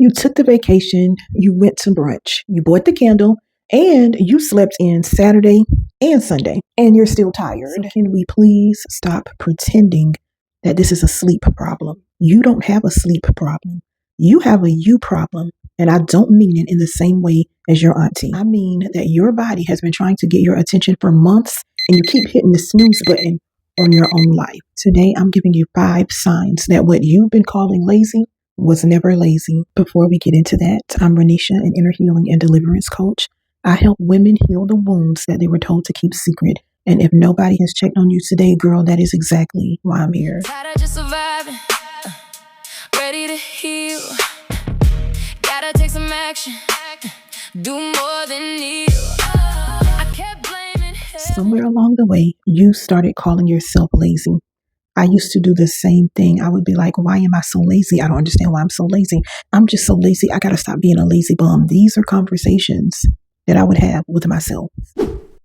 You took the vacation, you went to brunch, you bought the candle, and you slept in Saturday and Sunday, and you're still tired. So can we please stop pretending that this is a sleep problem? You don't have a sleep problem. You have a you problem. And I don't mean it in the same way as your auntie. I mean that your body has been trying to get your attention for months, and you keep hitting the snooze button on your own life. Today, I'm giving you 5 signs that what you've been calling lazy was never lazy. Before we get into that, I'm Renisha, an inner healing and deliverance coach. I help women heal the wounds that they were told to keep secret. And if nobody has checked on you today, girl, that is exactly why I'm here. Tired of just surviving, ready to heal. Gotta take some action, do more than kneel. I kept blaming him. Somewhere along the way, you started calling yourself lazy. I used to do the same thing. I would be like, why am I so lazy? I don't understand why I'm so lazy. I'm just so lazy. I got to stop being a lazy bum. These are conversations that I would have with myself.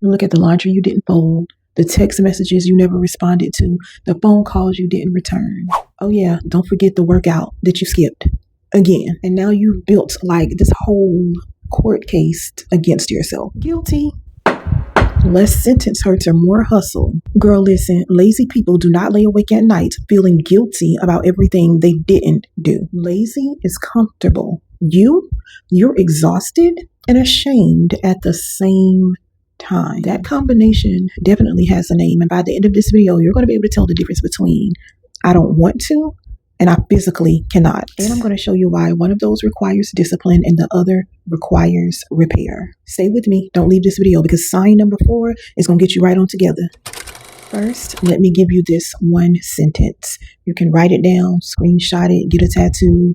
Look at the laundry you didn't fold, the text messages you never responded to, the phone calls you didn't return. Oh yeah, don't forget the workout that you skipped again. And now you've built like this whole court case against yourself. Guilty. Less sentence hurts or more hustle. Girl, listen, lazy people do not lay awake at night feeling guilty about everything they didn't do. Lazy is comfortable. You're exhausted and ashamed at the same time. That combination definitely has a name. And by the end of this video, you're going to be able to tell the difference between I don't want to and I physically cannot. And I'm going to show you why one of those requires discipline and the other requires repair. Stay with me. Don't leave this video because sign number 4 is going to get you right on together. First, let me give you this one sentence. You can write it down, screenshot it, get a tattoo.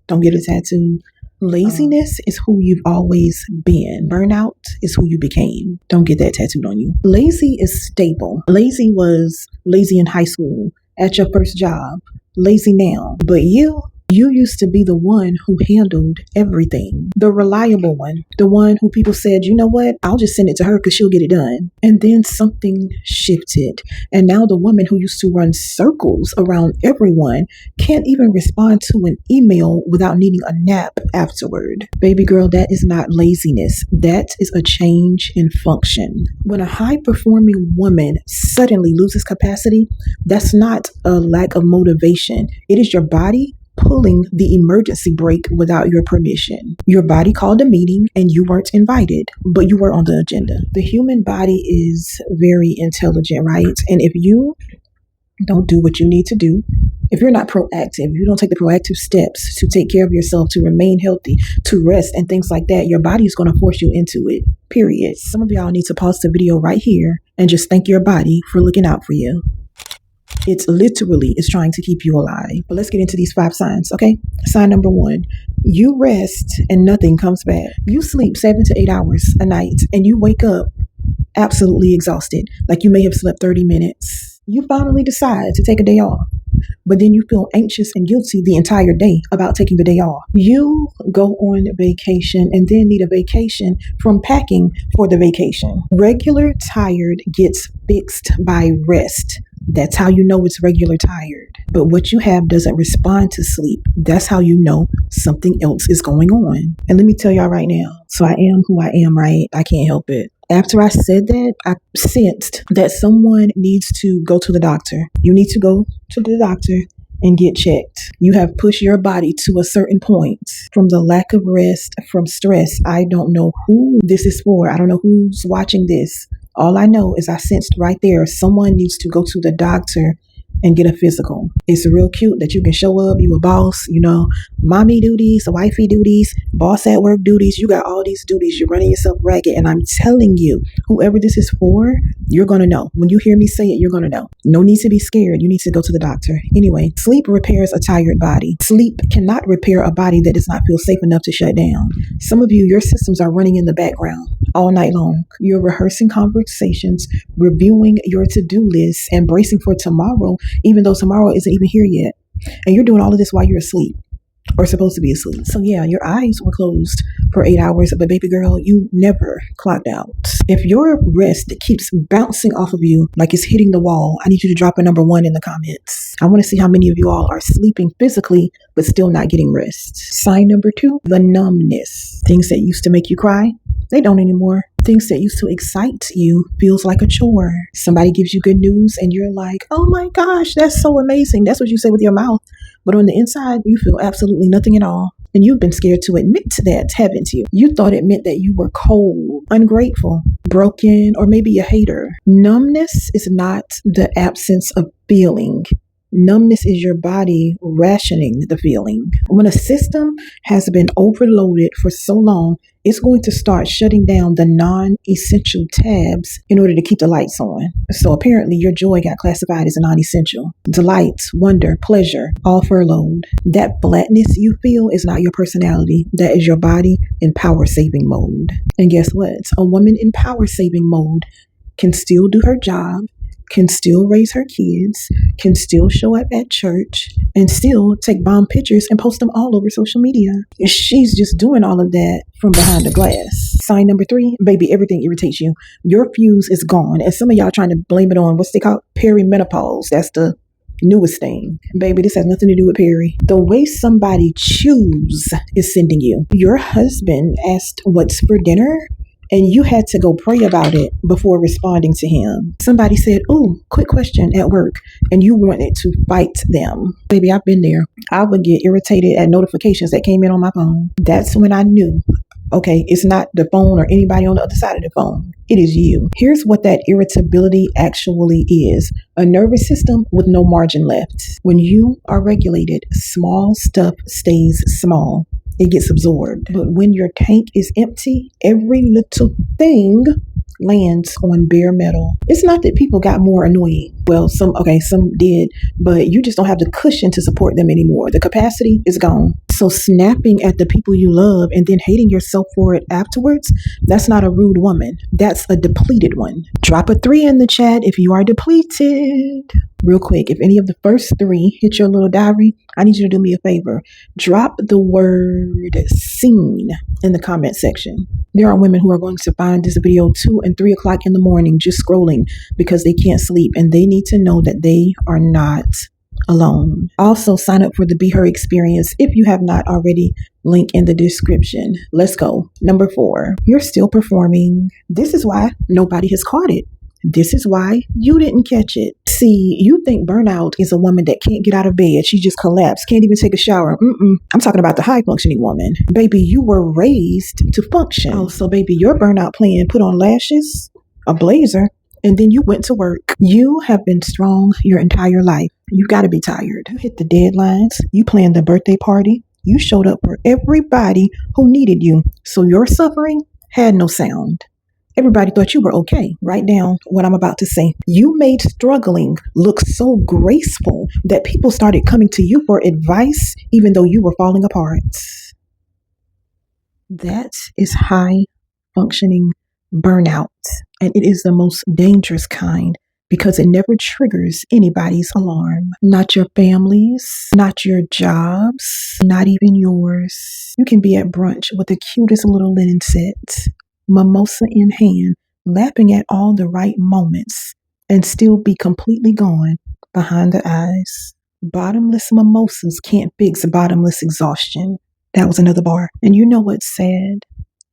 Don't get a tattoo. Laziness is who you've always been. Burnout is who you became. Don't get that tattooed on you. Lazy is stable. Lazy was lazy in high school, at your first job. Lazy now. But you used to be the one who handled everything. The reliable one. The one who people said, you know what? I'll just send it to her because she'll get it done. And then something shifted. And now the woman who used to run circles around everyone can't even respond to an email without needing a nap afterward. Baby girl, that is not laziness. That is a change in function. When a high-performing woman suddenly loses capacity, that's not a lack of motivation. It is your body pulling the emergency brake without your permission. Your body called a meeting and you weren't invited, but you were on the agenda. The human body is very intelligent, right? And if you don't do what you need to do, if you're not proactive, you don't take the proactive steps to take care of yourself, to remain healthy, to rest and things like that, your body is going to force you into it, period. Some of y'all need to pause the video right here and just thank your body for looking out for you. It's trying to keep you alive. But let's get into these 5 signs, okay? Sign number 1, you rest and nothing comes back. You sleep 7 to 8 hours a night and you wake up absolutely exhausted, like you may have slept 30 minutes. You finally decide to take a day off, but then you feel anxious and guilty the entire day about taking the day off. You go on vacation and then need a vacation from packing for the vacation. Regular tired gets fixed by rest. That's how you know it's regular tired. But what you have doesn't respond to sleep. That's how you know something else is going on. And let me tell y'all right now, so I am who I am, right? I can't help it. After I said that, I sensed that someone needs to go to the doctor. You need to go to the doctor and get checked. You have pushed your body to a certain point from the lack of rest, from stress. I don't know who this is for. I don't know who's watching this. All I know is I sensed right there someone needs to go to the doctor and get a physical. It's real cute that you can show up, you a boss, you know, mommy duties, wifey duties, boss at work duties. You got all these duties. You're running yourself ragged. And I'm telling you, whoever this is for, you're going to know. When you hear me say it, you're going to know. No need to be scared. You need to go to the doctor. Anyway, sleep repairs a tired body. Sleep cannot repair a body that does not feel safe enough to shut down. Some of you, your systems are running in the background all night long. You're rehearsing conversations, reviewing your to-do list, and bracing for tomorrow, even though tomorrow isn't even here yet. And you're doing all of this while you're asleep. or supposed to be asleep. So yeah, your eyes were closed for 8 hours, but baby girl, you never clocked out. If your wrist keeps bouncing off of you like it's hitting the wall, I need you to drop a number 1 in the comments. I want to see how many of you all are sleeping physically but still not getting rest. Sign number 2, the numbness. Things that used to make you cry, they don't anymore. Things that used to excite you feels like a chore. Somebody gives you good news and you're like, oh my gosh, that's so amazing. That's what you say with your mouth. But on the inside, you feel absolutely nothing at all. And you've been scared to admit that, haven't you? You thought it meant that you were cold, ungrateful, broken, or maybe a hater. Numbness is not the absence of feeling. Numbness is your body rationing the feeling. When a system has been overloaded for so long, it's going to start shutting down the non-essential tabs in order to keep the lights on. So apparently your joy got classified as non-essential. Delight, wonder, pleasure, all furloughed. That flatness you feel is not your personality. That is your body in power-saving mode. And guess what? A woman in power-saving mode can still do her job, can still raise her kids, can still show up at church, and still take bomb pictures and post them all over social media. She's just doing all of that from behind the glass. Sign number 3, baby, everything irritates you. Your fuse is gone. And some of y'all trying to blame it on what's they call perimenopause. That's the newest thing. Baby, this has nothing to do with peri. The way somebody chews is sending you. Your husband asked what's for dinner, and you had to go pray about it before responding to him. Somebody said, ooh, quick question at work, and you wanted to fight them. Baby, I've been there. I would get irritated at notifications that came in on my phone. That's when I knew, okay, it's not the phone or anybody on the other side of the phone. It is you. Here's what that irritability actually is. A nervous system with no margin left. When you are regulated, small stuff stays small. It gets absorbed. But when your tank is empty, every little thing lands on bare metal. It's not that people got more annoying. Well, some did, but you just don't have the cushion to support them anymore. The capacity is gone. So snapping at the people you love and then hating yourself for it afterwards, that's not a rude woman. That's a depleted one. Drop a 3 in the chat if you are depleted. Real quick, if any of the first 3 hit your little diary, I need you to do me a favor. Drop the word seen in the comment section. There are women who are going to find this video 2 and 3 o'clock in the morning just scrolling because they can't sleep, and they need to know that they are not alone. Also, sign up for the Be H.E.R experience if you have not already. Link in the description. Let's go. Number 4, you're still performing. This is why nobody has caught it. This is why you didn't catch it. See, you think burnout is a woman that can't get out of bed. She just collapsed, can't even take a shower. I'm talking about the high-functioning woman. Baby, you were raised to function. Oh, so baby, your burnout plan put on lashes, a blazer, and then you went to work. You have been strong your entire life. You got to be tired. You hit the deadlines. You planned the birthday party. You showed up for everybody who needed you. So your suffering had no sound. Everybody thought you were okay. Write down what I'm about to say. You made struggling look so graceful that people started coming to you for advice, even though you were falling apart. That is high functioning burnout. And it is the most dangerous kind because it never triggers anybody's alarm. Not your family's, not your jobs, not even yours. You can be at brunch with the cutest little linen set, mimosa in hand, lapping at all the right moments, and still be completely gone behind the eyes. Bottomless mimosas can't fix bottomless exhaustion. That was another bar. And you know what's sad?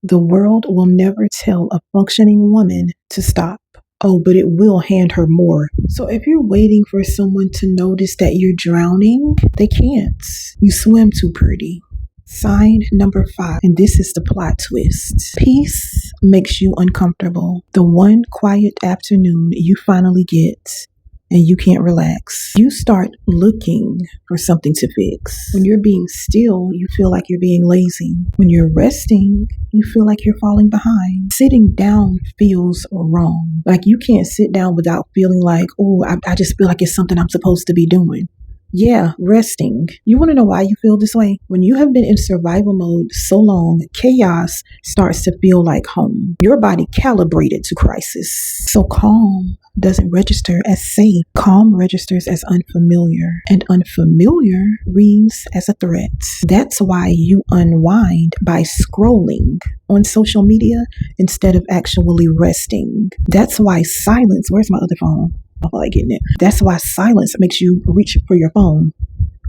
The world will never tell a functioning woman to stop. Oh, but it will hand her more. So if you're waiting for someone to notice that you're drowning, they can't. You swim too pretty. Sign number 5, and this is the plot twist. Peace makes you uncomfortable. The one quiet afternoon you finally get, and you can't relax. You start looking for something to fix. When you're being still, you feel like you're being lazy. When you're resting, you feel like you're falling behind. Sitting down feels wrong. Like you can't sit down without feeling like, oh, I just feel like it's something I'm supposed to be doing. Yeah, resting. You want to know why you feel this way? When you have been in survival mode so long, chaos starts to feel like home. Your body calibrated to crisis. So calm doesn't register as safe. Calm registers as unfamiliar, and unfamiliar reads as a threat. That's why you unwind by scrolling on social media instead of actually resting. That's why silence, where's my other phone? I feel like getting it. That's why silence makes you reach for your phone.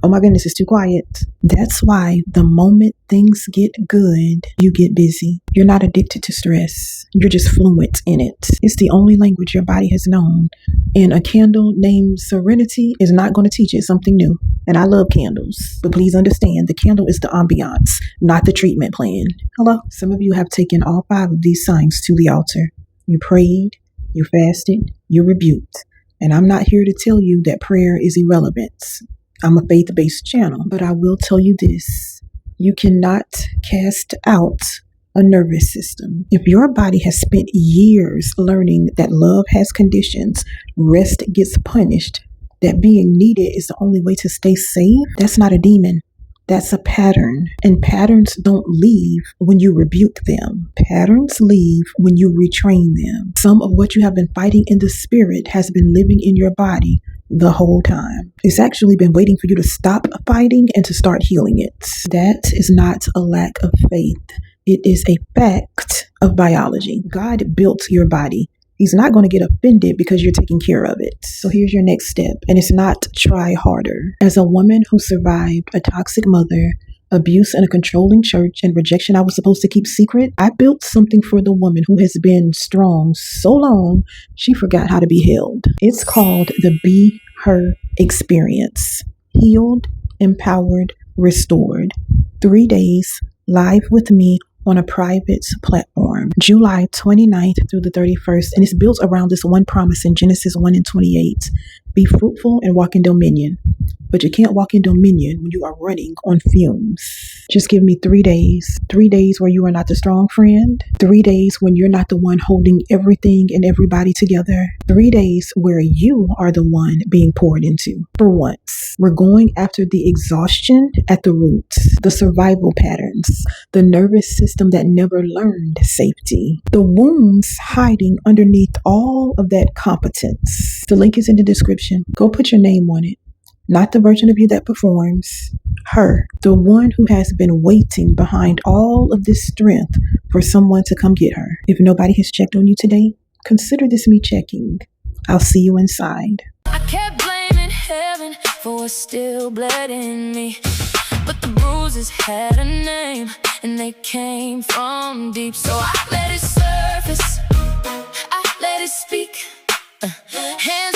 Oh my goodness, it's too quiet. That's why the moment things get good, you get busy. You're not addicted to stress. You're just fluent in it. It's the only language your body has known. And a candle named Serenity is not going to teach it something new. And I love candles. But please understand, the candle is the ambiance, not the treatment plan. Hello? Some of you have taken all 5 of these signs to the altar. You prayed, you fasted, you rebuked. And I'm not here to tell you that prayer is irrelevant. I'm a faith-based channel, but I will tell you this. You cannot cast out a nervous system. If your body has spent years learning that love has conditions, rest gets punished, that being needed is the only way to stay safe, that's not a demon. That's a pattern. And patterns don't leave when you rebuke them. Patterns leave when you retrain them. Some of what you have been fighting in the spirit has been living in your body the whole time. It's actually been waiting for you to stop fighting and to start healing it. That is not a lack of faith. It is a fact of biology. God built your body. He's not going to get offended because you're taking care of it. So here's your next step. And it's not try harder. As a woman who survived a toxic mother, abuse in a controlling church, and rejection I was supposed to keep secret, I built something for the woman who has been strong so long, she forgot how to be held. It's called the Be H.E.R experience. Healed, empowered, restored. 3 days live with me on a private platform, July 29th through the 31st. And it's built around this one promise in Genesis 1:28. Be fruitful and walk in dominion. But you can't walk in dominion when you are running on fumes. Just give me 3 days. 3 days where you are not the strong friend. 3 days when you're not the one holding everything and everybody together. 3 days where you are the one being poured into. For once, we're going after the exhaustion at the root, the survival patterns, the nervous system that never learned safety, the wounds hiding underneath all of that competence. The link is in the description. Go put your name on it. Not the version of you that performs. Her, the one who has been waiting behind all of this strength for someone to come get her. If nobody has checked on you today, consider this me checking. I'll see you inside. I kept blaming heaven for what still bled in me, but the bruises had a name and they came from deep. So I let it surface, I let it speak. Hands